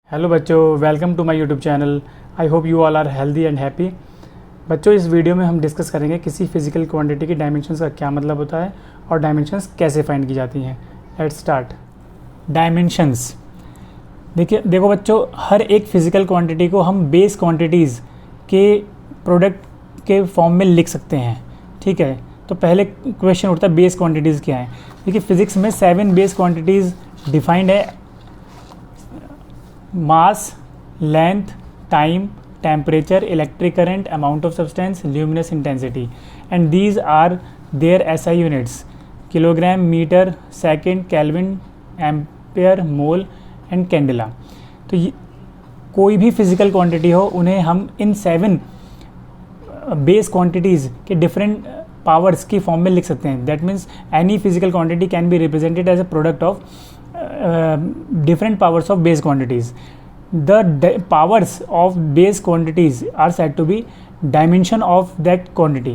Hello बच्चों, welcome to my YouTube channel. I hope you all are healthy and happy. बच्चों, इस video में हम डिस्कस करेंगे किसी फिजिकल क्वांटिटी की डायमेंशंस का क्या मतलब होता है और डायमेंशंस कैसे फाइंड की जाती हैं। Let's start. डायमेंशंस। देखो बच्चों, हर एक फिजिकल क्वांटिटी को हम बेस क्वांटिटीज़ के प्रोडक्ट के फॉर्म में लिख सकते हैं। ठीक है, तो पहले क्वेश्चन उठता है बेस क्वांटिटीज़ क्या हैं। देखिए, फिजिक्स में 7 बेस क्वांटिटीज़ डिफाइंड है: mass, length, time, temperature, electric current, amount of substance, luminous intensity, and these are their SI units: kilogram, meter, second, Kelvin, ampere, mole and candela। तो कोई भी physical quantity हो, उन्हें हम इन 7 base quantities के different powers की form में लिख सकते हैं। That means any physical quantity can be represented as a product of different powers of base quantities. The powers of base quantities are said to be dimension of that quantity.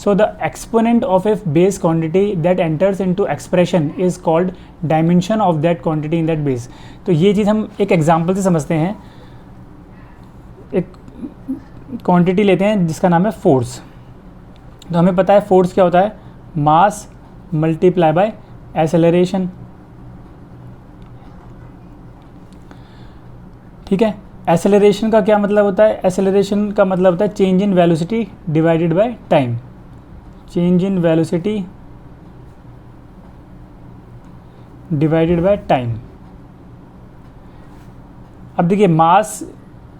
So the exponent of a base quantity that enters into expression is called dimension of that quantity in that base. तो ये चीज़ हम एक example से समझते हैं। एक quantity लेते हैं जिसका नाम है फोर्स। तो हमें पता है फोर्स क्या होता है: मास मल्टीप्लाई बाय एक्सेलरेशन। ठीक है, एक्सेलरेशन का क्या मतलब होता है? एक्सेलरेशन का मतलब होता है change in velocity divided by time. Change in velocity divided by time. अब देखिए, मास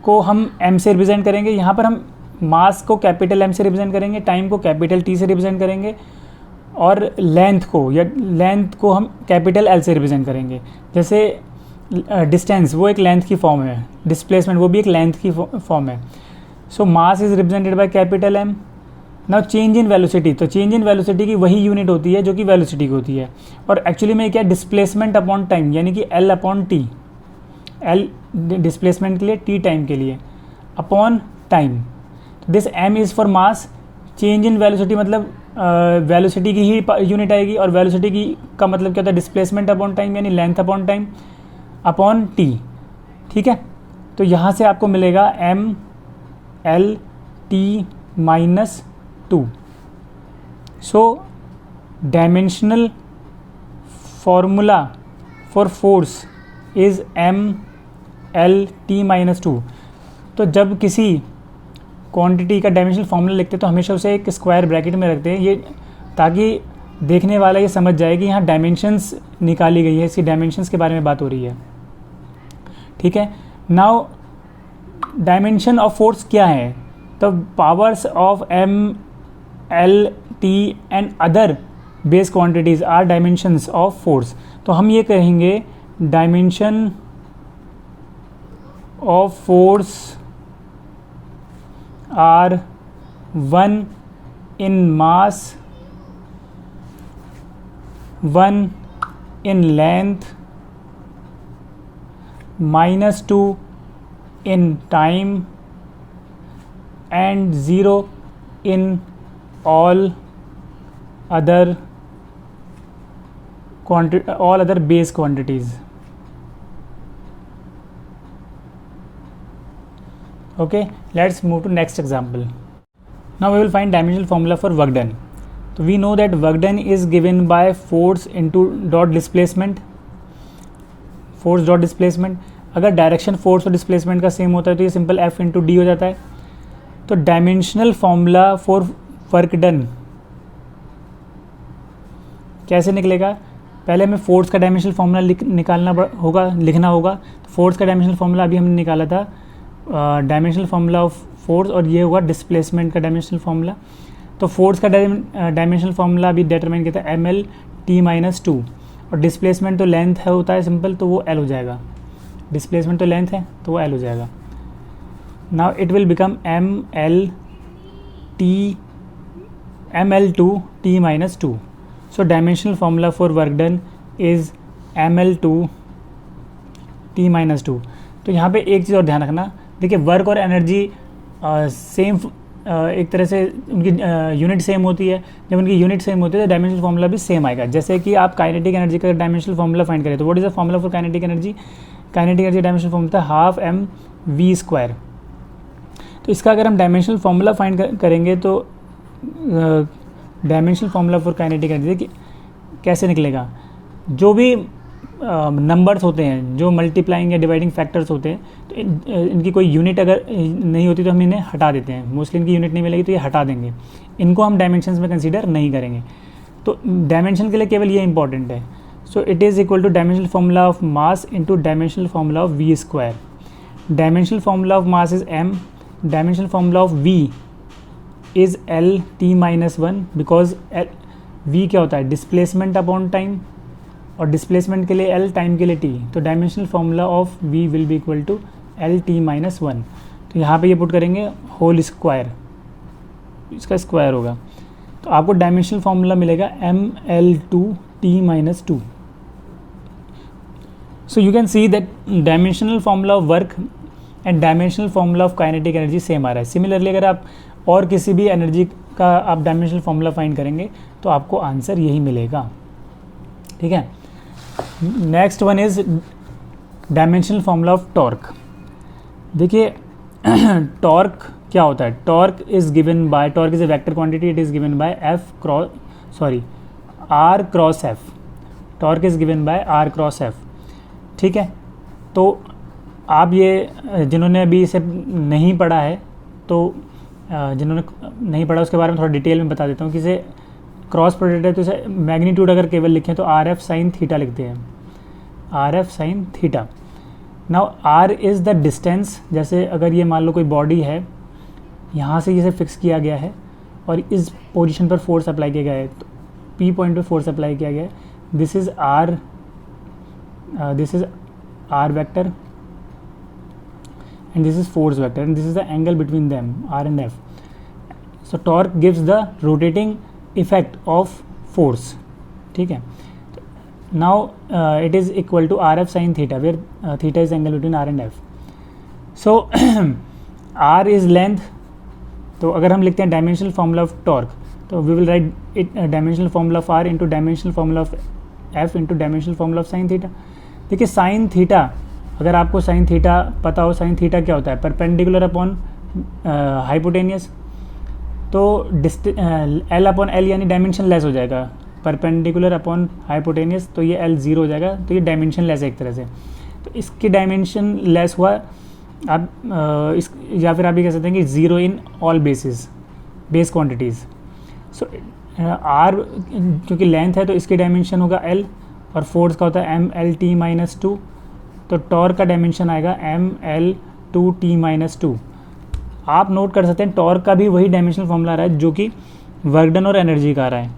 को हम m से रिप्रेजेंट करेंगे। यहाँ पर हम मास को कैपिटल M से रिप्रेजेंट करेंगे, टाइम को कैपिटल T से रिप्रेजेंट करेंगे, और लेंथ को हम कैपिटल L से रिप्रेजेंट करेंगे। जैसे डिस्टेंस वो एक लेंथ की फॉर्म है, डिस्प्लेसमेंट वो भी एक लेंथ की फॉर्म है। So mass is represented by capital M। Now change in velocity, तो चेंज इन वेलोसिटी की वही यूनिट होती है जो कि वेलोसिटी की होती है, और एक्चुअली में क्या डिस्प्लेसमेंट अपॉन टाइम, यानी कि L upon T। L displacement के लिए, T टाइम के लिए, upon time. This M is for mass. Change in velocity मतलब वेलोसिटी की ही यूनिट आएगी, और वेलोसिटी की का मतलब क्या होता है? डिस्प्लेसमेंट अपॉन टाइम, यानी length upon time upon T। ठीक है, तो यहाँ से आपको मिलेगा MLT-2। So dimensional formula for force is MLT-2। तो जब किसी क्वांटिटी का डायमेंशनल फॉर्मूला लिखते हैं तो हमेशा उसे एक स्क्वायर ब्रैकेट में रखते हैं, ये ताकि देखने वाला ये समझ जाए कि यहाँ डायमेंशंस निकाली गई है, इसकी डायमेंशंस के बारे में बात हो रही है। ठीक है, नाउ डायमेंशन ऑफ फोर्स क्या है? तो powers of M, L, T and other base quantities are dimensions of force. तो हम ये कहेंगे dimension of force are 1 in mass, 1 in length, -2 in time, and 0 in all other base quantities. Okay, let's move to next example. Now we will find dimensional formula for work done. So we know that work done is given by force into dot displacement, force dot displacement। अगर direction force और displacement का same होता है तो ये simple F into D हो जाता है। तो dimensional formula for work done कैसे निकलेगा? पहले हमें फोर्स का डायमेंशनल फॉर्मूला लिखना होगा। तो फोर्स का डायमेंशनल फॉर्मूला अभी हमने निकाला था, डायमेंशनल फॉर्मूला ऑफ फोर्स, और ये होगा डिस्प्लेसमेंट का डायमेंशनल फॉर्मूला। तो फोर्स का डायमेंशनल फॉर्मूला अभी डिटरमाइन किया था MLT-2, और डिस्प्लेसमेंट तो लेंथ है होता है सिंपल, तो वो L हो जाएगा। डिस्प्लेसमेंट तो लेंथ है तो वो L हो जाएगा। Now it will become ML2T-2। So dimensional formula for work done is ML2T-2। तो यहाँ पे एक चीज़ और ध्यान रखना, देखिए वर्क और एनर्जी सेम एक तरह से उनकी यूनिट सेम होती है। जब उनकी यूनिट सेम होती है तो डायमेंशनल फार्मूला भी सेम आएगा। जैसे कि आप काइनेटिक एनर्जी का डायमेंशनल फार्मूला फाइंड करें तो what is the formula for kinetic energy? Kinetic energy dimensional formula था हाफ एम वी स्क्वायर। तो इसका अगर हम डायमेंशनल फॉर्मूला फाइंड करेंगे तो dimensional formula for kinetic energy कैसे निकलेगा, जो भी नंबर्स होते हैं, जो मल्टीप्लाइंग या डिवाइडिंग फैक्टर्स होते हैं, तो इनकी कोई यूनिट अगर नहीं होती तो हम इन्हें हटा देते हैं। मोस्टली इनकी यूनिट नहीं मिलेगी तो ये हटा देंगे, इनको हम डायमेंशंस में कंसीडर नहीं करेंगे। तो डायमेंशन के लिए केवल ये इंपॉर्टेंट है। So it is equal to dimensional formula of mass into dimensional formula of V square. Dimensional formula of mass is m, dimensional formula of v is l t minus 1, because v क्या होता है, displacement upon time, और displacement के लिए l, time के लिए t। तो dimensional formula of v will be equal to l t minus 1। तो यहाँ पे ये पुट करेंगे होल स्क्वायर, इसका स्क्वायर होगा, तो आपको डायमेंशनल फार्मूला मिलेगा ml2t minus 2। So you can see that dimensional formula of work and dimensional formula of kinetic energy same आ रहा है। सिमिलरली अगर आप और किसी भी एनर्जी का आप डायमेंशनल फार्मूला फाइंड करेंगे तो आपको आंसर यही मिलेगा। ठीक है, next one is dimensional formula of torque. देखिए टॉर्क क्या होता है, torque is given by, torque is a vector quantity, it is given by R cross F. Torque is given by R cross F. ठीक है, तो आप ये जिन्होंने अभी इसे नहीं पढ़ा है, तो जिन्होंने नहीं पढ़ा उसके बारे में थोड़ा डिटेल में बता देता हूँ कि इसे क्रॉस प्रोडक्ट है, तो इसे मैग्नीट्यूड अगर केवल लिखें तो आर एफ साइन थीटा लिखते हैं, R F sine theta. Now R is the distance, जैसे अगर ये मान लो कोई बॉडी है, यहाँ से इसे फिक्स किया गया है और इस पोजीशन पर फोर्स अप्लाई किया गया है, तो पी पॉइंट पर फोर्स अप्लाई किया गया है, this is R vector and this is force vector and this is the angle between them, r and f. So torque gives the rotating effect of force. ठीक है, now it is equal to rf sin theta, where theta is angle between r and f. So r is length, तो अगर हम लिखते हैं dimensional formula of torque, तो we will write it dimensional formula of r into dimensional formula of f into dimensional formula of sine theta. देखिए sine theta, अगर आपको sine theta पता हो, साइन थीटा क्या होता है, परपेंडिकुलर अपॉन हाइपोटेनियस। तो एल अपॉन एल यानी डायमेंशन लेस हो जाएगा, परपेंडिकुलर अपॉन हाइपोटेनियस, तो ये एल ज़ीरो हो जाएगा, तो ये डायमेंशन लेस है एक तरह से। तो इसकी डायमेंशन लेस हुआ आप इस, या फिर आप ये कह सकते हैं कि zero in all basis, base quantities. So are क्योंकि लेंथ है तो इसकी डायमेंशन होगा एल, और फोर्स का होता है एम एल टी माइनस 2, तो टॉर्क का डायमेंशन आएगा एम एल 2 टी माइनस 2। आप नोट कर सकते हैं टॉर्क का भी वही डायमेंशनल फॉर्मूला आ रहा है जो कि वर्क डन और एनर्जी का आ रहा है।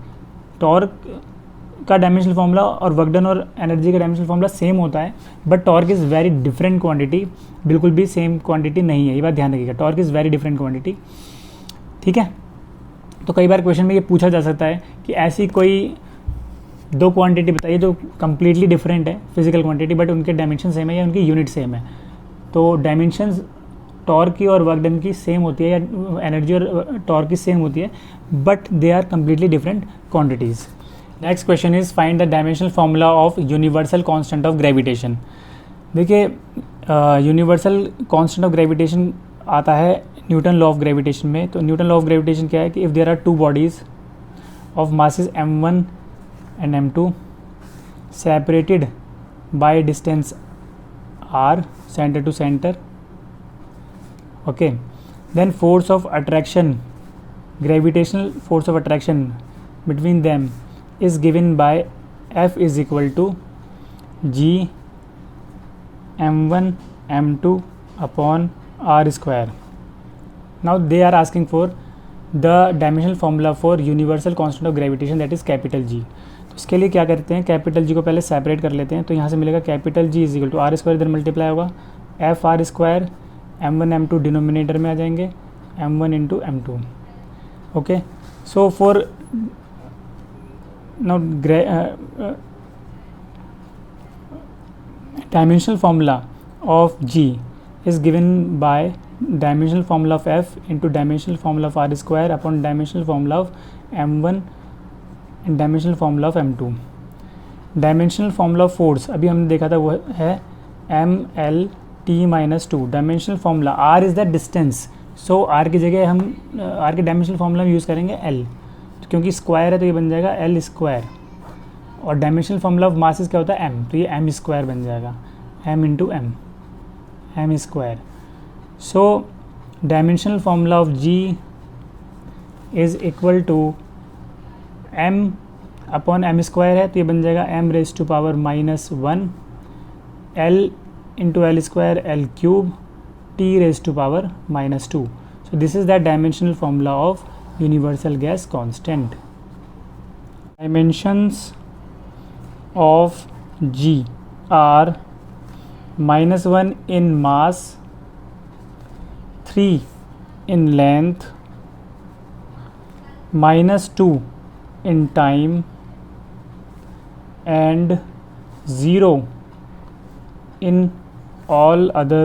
टॉर्क का डायमेंशनल फॉर्मूला और वर्क डन और एनर्जी का डायमेंशनल फॉर्मूला सेम होता है, but torque is very different quantity, बिल्कुल भी सेम क्वांटिटी नहीं है, ये बात ध्यान रखिएगा। Torque is very different quantity. ठीक है, तो कई बार क्वेश्चन में ये पूछा जा सकता है कि ऐसी कोई दो क्वांटिटी बताइए जो कम्प्लीटली डिफरेंट है फिजिकल क्वांटिटी, बट उनके डायमेंशन सेम है या उनकी यूनिट सेम है। तो डायमेंशंस टॉर्क की और वर्क डन की सेम होती है, या एनर्जी और टॉर्क की सेम होती है, but they are completely different quantities. Next question is find the dimensional formula of universal constant of gravitation. देखिए यूनिवर्सल कांस्टेंट ऑफ ग्रेविटेशन आता है न्यूटन लॉ ऑफ ग्रेविटेशन में। तो न्यूटन लॉ ऑफ ग्रेविटेशन क्या है कि if there are two bodies of masses m1 and m2 separated by distance r center to center, okay, then force of attraction, gravitational force of attraction between them is given by F is equal to g m1 m2 upon r square. Now they are asking for the dimensional formula for universal constant of gravitation, that is capital G. इसके लिए क्या करते हैं, capital G को पहले separate कर लेते हैं। तो यहाँ से मिलेगा capital G is equal to R square, इधर मल्टीप्लाई होगा F R square, m1 m2 denominator में आ जाएंगे, m1 into m2। Okay, so for now dimensional formula of G is given by dimensional formula of F into dimensional formula of R square upon dimensional formula of m1 and dimensional formula of m2। Dimensional formula of force अभी हमने देखा था वो है ml minus 2. Dimensional formula r is the distance, so r की जगह हम r के डायमेंशनल फार्मूला में यूज़ करेंगे l, तो क्योंकि स्क्वायर है तो ये बन जाएगा l स्क्वायर, और डायमेंशनल फार्मूला ऑफ मासेस क्या होता है m, तो ये m स्क्वायर बन जाएगा, m into m square. So dimensional formula of g is equal to m upon m square है, तो ये बन जाएगा m raise to power minus 1 l into L square l cube t raise to power minus 2. So this is the dimensional formula of universal gas constant. Dimensions of g are -1 in mass, 3 in length, -2 in time and 0 in all other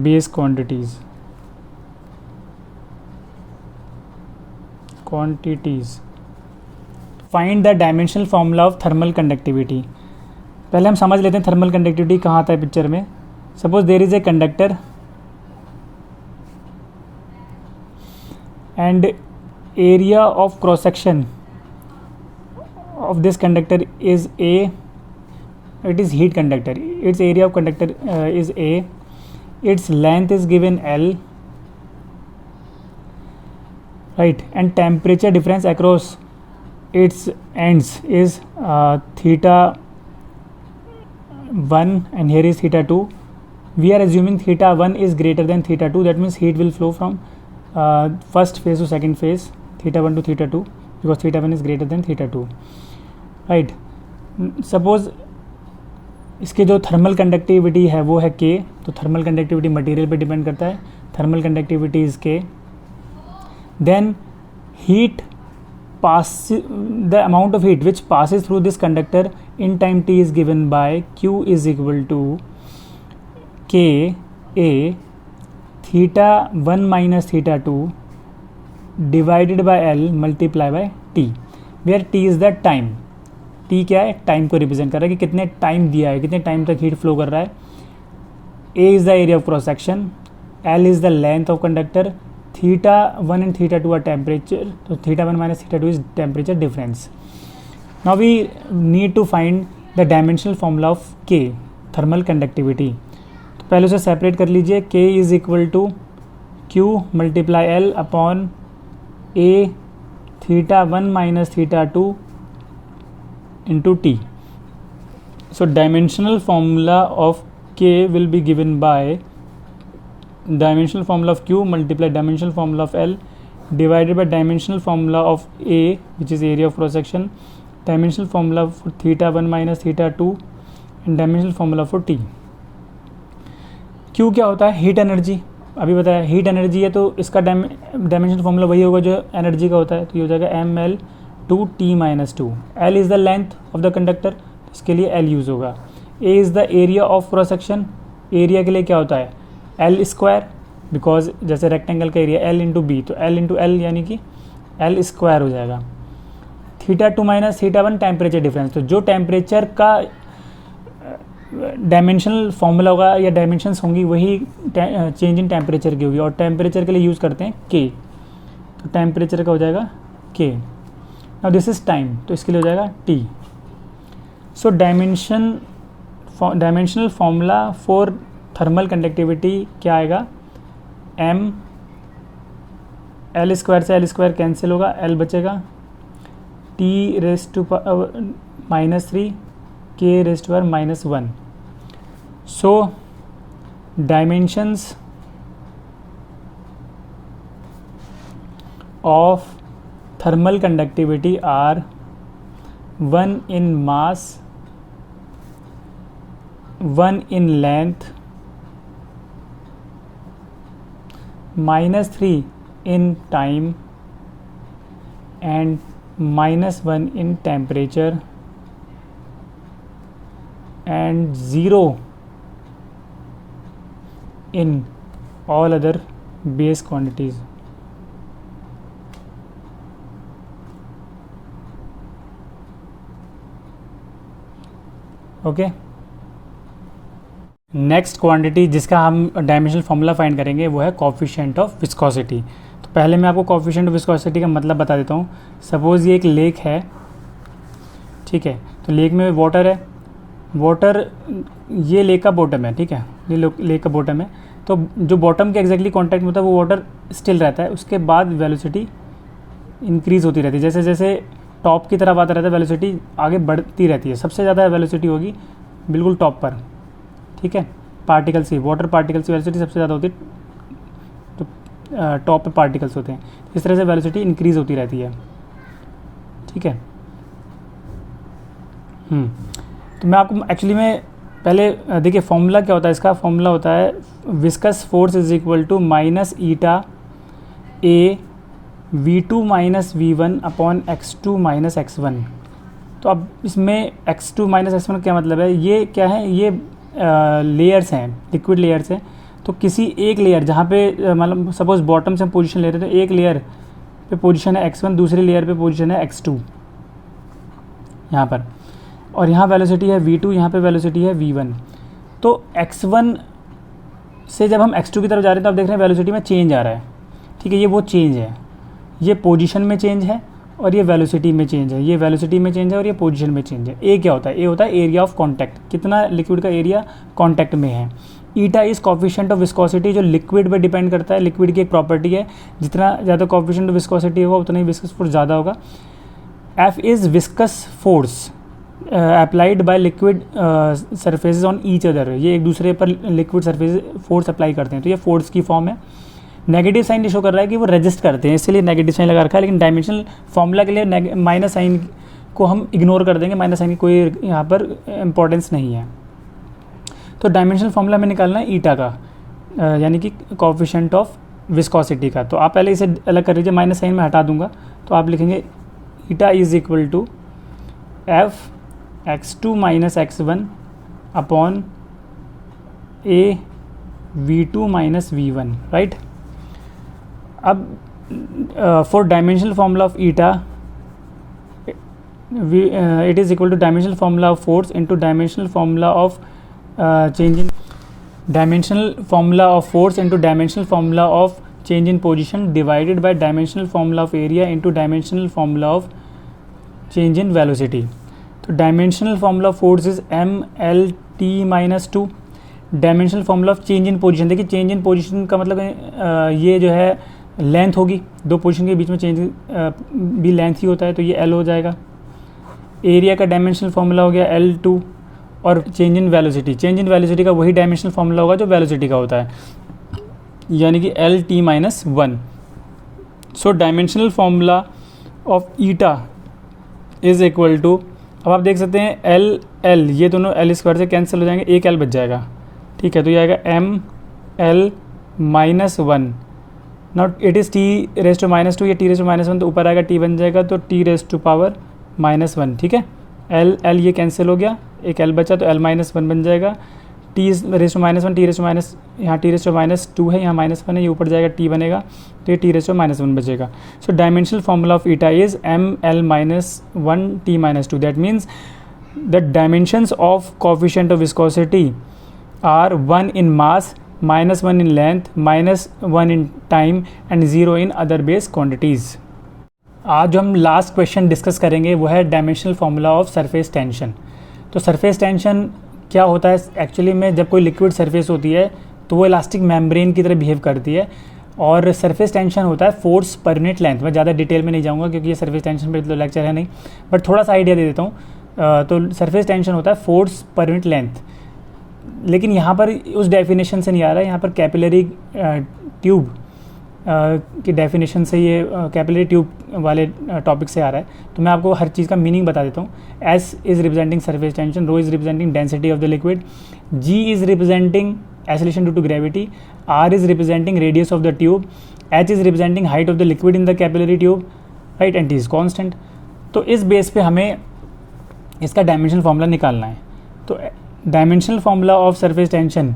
base quantities. Find the dimensional formula of thermal conductivity. पहले हम समझ लेते हैं thermal conductivity कहाँ आता है picture में. Suppose there is a conductor and area of cross section of this conductor is A. It is heat conductor. Its area of conductor is A. Its length is given L, right, and temperature difference across its ends is theta 1 and here is theta 2. We are assuming theta 1 is greater than theta 2, that means heat will flow from first phase to second phase, theta 1 to theta 2, because theta 1 is greater than theta 2, right. Suppose इसके जो thermal conductivity है वो है K, तो thermal conductivity material पे depend करता है, thermal conductivity is K. Then heat pass the amount of heat which passes through this conductor in time t is given by Q is equal to K A theta 1 minus theta 2 divided by L multiply by T, where T is the time. T क्या है, time को represent कर रहा है कि कितने time दिया है, कितने टाइम तक हीट फ्लो कर रहा है. A is the area of cross section, L is the length of conductor, theta 1 and theta 2 are temperature, so theta 1 minus theta 2 is temperature difference. Now we need to find the dimensional formula of K, thermal conductivity. तो पहले उसे separate कर लीजिए. K is equal to Q multiply L upon A theta 1 minus theta 2 into T. So dimensional formula of K will be given by dimensional formula of Q multiply dimensional formula of L divided by dimensional formula of A, which is area of cross section, dimensional formula for theta 1 minus theta 2 and dimensional formula for T. Q क्या होता है, heat energy. अभी बताया heat energy है, तो इसका dimensional formula वही होगा जो एनर्जी का होता है, तो ये हो जाएगा ml 2t minus 2. L is the length of the conductor, इसके लिए L यूज़ होगा. A is the area of cross section, area के लिए क्या होता है L स्क्वायर, बिकॉज जैसे रेक्टेंगल का एरिया L इंटू बी, तो L इंटू एल यानी कि L स्क्वायर हो जाएगा. Theta 2 minus theta 1 temperature difference, तो जो टेम्परेचर का डायमेंशनल फार्मूला होगा या डायमेंशंस होंगी वही चेंज इन टेम्परेचर की होगी, और टेम्परेचर के लिए यूज़ करते हैं K, तो टेम्परेचर का हो जाएगा K. Now this is time, तो इसके लिए हो जाएगा T. So dimensional formula for thermal conductivity क्या आएगा, m L स्क्वायर से L स्क्वायर कैंसिल होगा, L बचेगा, T raise to minus 3 K raise to power minus 1. So dimensions of thermal conductivity are 1 in mass, 1 in length, -3 in time and -1 in temperature and 0 in all other base quantities. Okay. Next quantity जिसका हम dimensional formula find करेंगे वो है coefficient of viscosity. तो पहले मैं आपको coefficient of viscosity का मतलब बता देता हूँ। सपोज़ ये एक लेक है, ठीक है, तो लेक में वाटर है, वाटर ये लेक का बॉटम है, ठीक है, ये लेक का बॉटम है। तो जो बॉटम के एग्जैक्टली कांटेक्ट में होता है वो वाटर स्टिल रहता है, उसके बाद वेलोसिटी इंक्रीज़ होती रहती है। जैसे जैसे टॉप की तरफ आता रहता है वेलोसिटी आगे बढ़ती रहती है। सबसे ज़्यादा वेलोसिटी होगी बिल्कुल टॉप पर, ठीक है, पार्टिकल्स की, वाटर पार्टिकल्स की वेलोसिटी सबसे ज़्यादा होती है, तो टॉप पे पार्टिकल्स होते हैं। इस तरह से वेलोसिटी इंक्रीज़ होती रहती है, ठीक है। तो मैं आपको एक्चुअली में पहले देखिए फॉर्मूला क्या होता है इसका। फॉर्मूला होता है viscous force is equal to minus eta A v2 minus v1 upon x2 minus x1। तो अब इसमें x2 माइनस x1 क्या मतलब है, ये क्या है, ये लेयर्स हैं, लिक्विड लेयर्स हैं। तो किसी एक लेयर जहाँ पे मतलब सपोज बॉटम से हम पोजीशन ले रहे हैं, तो एक लेयर पे पोजीशन है x1, दूसरी लेयर पे पोजीशन है x2 यहाँ पर, और यहाँ वेलोसिटी है v2, यहाँ पे वेलोसिटी है v1। तो x1 से जब हम x2 की तरफ जा रहे हैं तो आप देख रहे हैं वेलोसिटी में चेंज आ रहा है, ठीक है, ये वो चेंज है, ये पोजीशन में चेंज है और ये वेलोसिटी में चेंज है, ये वेलोसिटी में चेंज है और ये पोजीशन में चेंज है। ए क्या होता है, ए होता है एरिया ऑफ कांटेक्ट, कितना लिक्विड का एरिया कांटेक्ट में है। Eta is coefficient of viscosity, जो लिक्विड पे डिपेंड करता है, लिक्विड की एक प्रॉपर्टी है, जितना ज़्यादा कोफिशिएंट ऑफ विस्कोसिटी होगा उतना ही विस्कस फोर्स ज़्यादा होगा। F is viscous force applied by liquid surfaces on each other, ये एक दूसरे पर लिक्विड सरफेस फोर्स अप्लाई करते हैं, तो ये फोर्स की फॉर्म है। नेगेटिव साइन शो कर रहा है कि वो रेजिस्ट करते हैं, इसलिए नेगेटिव साइन लगा रखा है, लेकिन डायमेंशनल फॉर्मूला के लिए माइनस साइन को हम इग्नोर कर देंगे, माइनस साइन की कोई यहाँ पर इंपॉर्टेंस नहीं है। तो डायमेंशनल फॉर्मूला में निकालना है ईटा का, यानी कि कोफिशिएंट ऑफ विस्कोसिटी का। तो आप पहले इसे अलग कर लीजिए, माइनस साइन में हटा दूंगा, तो आप लिखेंगे eta is equal to F x2 minus x1 upon a v2 minus v1, right. अब for dimensional formula of eta it is equal to dimensional formula of force into dimensional formula of change in dimensional formula of force into dimensional formula of change in position divided by dimensional formula of area into dimensional formula of change in velocity. तो dimensional formula of force is mlt minus 2, dimensional formula of change in position, देखिए change in position का मतलब ये जो है length होगी, दो position के बीच में चेंज भी लेंथ ही होता है, तो ये L हो जाएगा। एरिया का डायमेंशनल फार्मूला हो गया L2, और change in velocity, change in velocity का वही डायमेंशनल फार्मूला होगा जो वेलोसिटी का होता है, यानी कि LT minus 1। So dimensional formula of eta is equal to, अब आप देख सकते हैं L ये दोनों L स्क्वायर से कैंसिल हो जाएंगे, एक L बच जाएगा, ठीक है, तो ये आएगा ML minus 1। Not it is T raise to minus 2, ये T रेस टू माइनस 1, तो ऊपर आएगा T बन जाएगा, तो T raise to power minus 1, ठीक है। L ये कैंसिल हो गया, एक L बचा, तो L माइनस 1 बन जाएगा। T raise to minus 1, T raise to minus, यहाँ T रेस टू माइनस 2 है, यहाँ माइनस 1 है, ये ऊपर जाएगा T बनेगा, तो ये T रेस टू माइनस 1 बचेगा। So dimensional formula of eta is ML minus 1 T minus 2, that means the dimensions of coefficient of viscosity are 1 in mass, minus 1 in length, minus 1 in time and 0 in other base quantities। आज जो हम last question discuss करेंगे वो है dimensional formula of surface tension. तो surface tension क्या होता है एक्चुअली में, जब कोई लिक्विड सरफेस होती है तो वो इलास्टिक मेम्ब्रेन की तरह बिहेव करती है, और सरफेस टेंशन होता है फोर्स पर यूनिट लेंथ। मैं ज़्यादा डिटेल में नहीं जाऊँगा क्योंकि ये सरफेस टेंशन पर लेक्चर है नहीं, बट थोड़ा सा आइडिया दे देता हूँ। तो सरफेस टेंशन होता है फोर्स पर यूनिट लेंथ, लेकिन यहाँ पर उस डेफिनेशन से नहीं आ रहा है, यहाँ पर कैपिलरी ट्यूब की डेफिनेशन से, ये कैपिलरी ट्यूब वाले टॉपिक से आ रहा है। तो मैं आपको हर चीज़ का मीनिंग बता देता हूँ। S is representing surface tension, rho is representing density of the liquid, G is representing acceleration due to gravity, R is representing radius of the tube, H is representing height of the liquid in the capillary tube, right, and T is constant. तो इस base पे हमें इसका dimensional formula निकालना है। तो dimensional formula of surface tension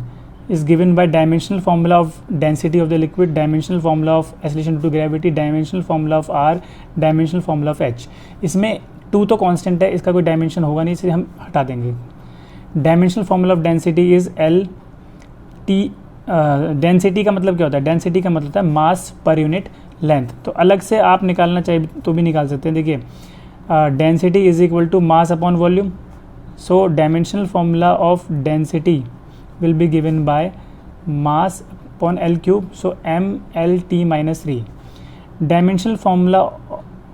is given by dimensional formula of density of the liquid, dimensional formula of acceleration due to gravity, dimensional formula of R, dimensional formula of H। इसमें 2 तो constant है, इसका कोई dimension होगा नहीं, इसलिए हम हटा देंगे। Dimensional formula of density is L T. Density का मतलब क्या होता है? डेंसिटी का मतलब होता है मास पर यूनिट लेंथ। तो अलग से आप निकालना चाहिए तो भी निकाल सकते हैं। देखिए density is equal to mass upon volume. So dimensional formula of density will be given by mass upon L cube, so M L T minus 3। Dimensional formula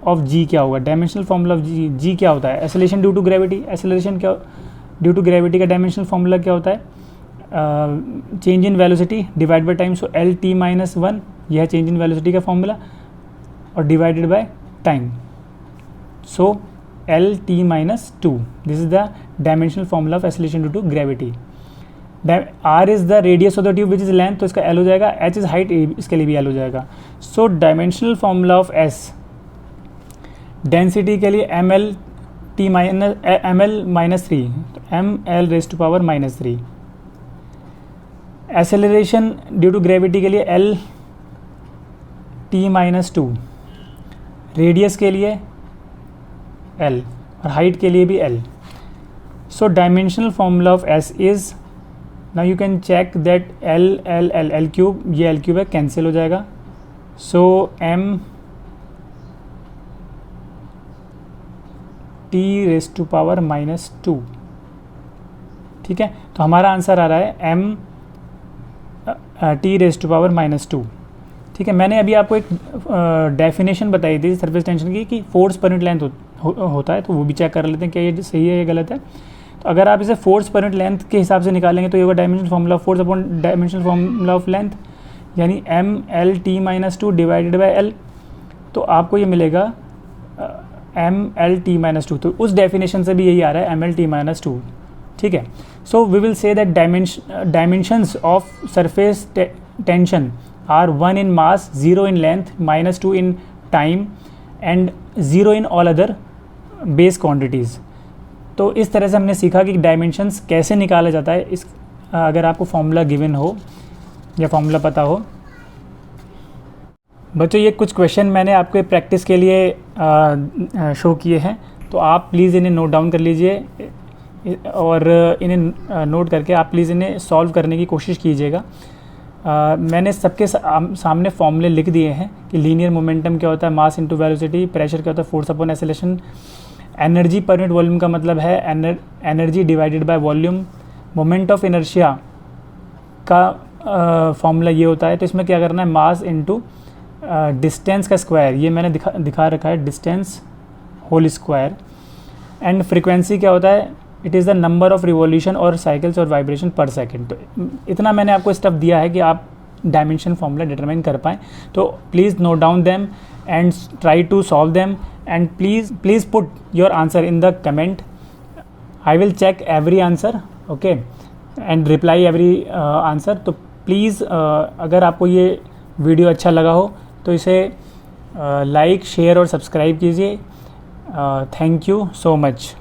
of G क्या होगा? डायमेंशनल फॉर्मूला ऑफ जी क्या होता है? Acceleration due to gravity. Acceleration क्या due to gravity का dimensional formula क्या होता है? Change in velocity divide by time. So L T minus 1 यह चेंज इन वेलोसिटी का फॉर्मूला और divided by time. So L T minus 2 this is the dimensional formula of acceleration due to gravity. R is the radius of the tube which is length, तो इसका L हो जाएगा। H is height, इसके लिए भी L हो जाएगा। So dimensional formula of S density के लिए M L T minus M L minus 3, M L raise to power minus 3। Acceleration due to gravity के लिए एल टी माइनस 2, रेडियस के लिए एल और हाइट के लिए भी L. So dimensional formula of S is, now you can check that L L L L cube, ये L cube है, कैंसिल हो जाएगा। So M T raise to power minus 2, ठीक है। तो हमारा आंसर आ रहा है M T raise to power minus 2, ठीक है। मैंने अभी आपको एक डेफिनेशन बताई थी सरफेस टेंशन की कि फोर्स पर यूनिट लेंथ होता है, तो वो भी चेक कर लेते हैं क्या ये सही है या गलत है। तो अगर आप इसे फोर्स पर यूनिट लेंथ के हिसाब से निकालेंगे तो ये होगा dimensional formula of force upon dimensional formula of length, यानी M L T minus 2 divided by L. तो आपको ये मिलेगा एम एल टी माइनस 2। तो उस डेफिनेशन से भी यही आ रहा है एम एल टी माइनस 2, ठीक है। So we will say that dimensions of surface tension are 1 in mass, 0 in length, -2 in time and 0 in all other base quantities। तो इस तरह से हमने सीखा कि डायमेंशंस कैसे निकाला जाता है। इस अगर आपको फॉर्मूला गिवन हो या फॉर्मूला पता हो। बच्चों ये कुछ क्वेश्चन मैंने आपके प्रैक्टिस के लिए शो किए हैं, तो आप प्लीज़ इन्हें नोट डाउन कर लीजिए और इन्हें नोट करके आप प्लीज़ इन्हें सॉल्व करने की कोशिश कीजिएगा। मैंने सबके सामने फॉर्मूले लिख दिए हैं कि लीनियर मोमेंटम क्या होता है, मास इनटू वेलोसिटी, प्रेशर क्या होता है, force upon acceleration, energy per unit volume का मतलब है energy divided by volume, moment of inertia का फॉर्मूला ये होता है। तो इसमें क्या करना है, मास इनटू डिस्टेंस का स्क्वायर, ये मैंने दिखा रखा है, distance whole square. And frequency क्या होता है, it is the number of revolution और साइकिल्स और वाइब्रेशन पर सेकंड। तो इतना मैंने आपको स्टेप दिया है कि आप डायमेंशन फॉर्मूला डिटरमाइन कर पाएँ। तो please note down them and try to solve them and please put your answer in the comment. I will check every answer, okay, and reply every answer. तो please अगर आपको ये video अच्छा लगा हो तो इसे लाइक, शेयर और सब्सक्राइब कीजिए। Thank you so much.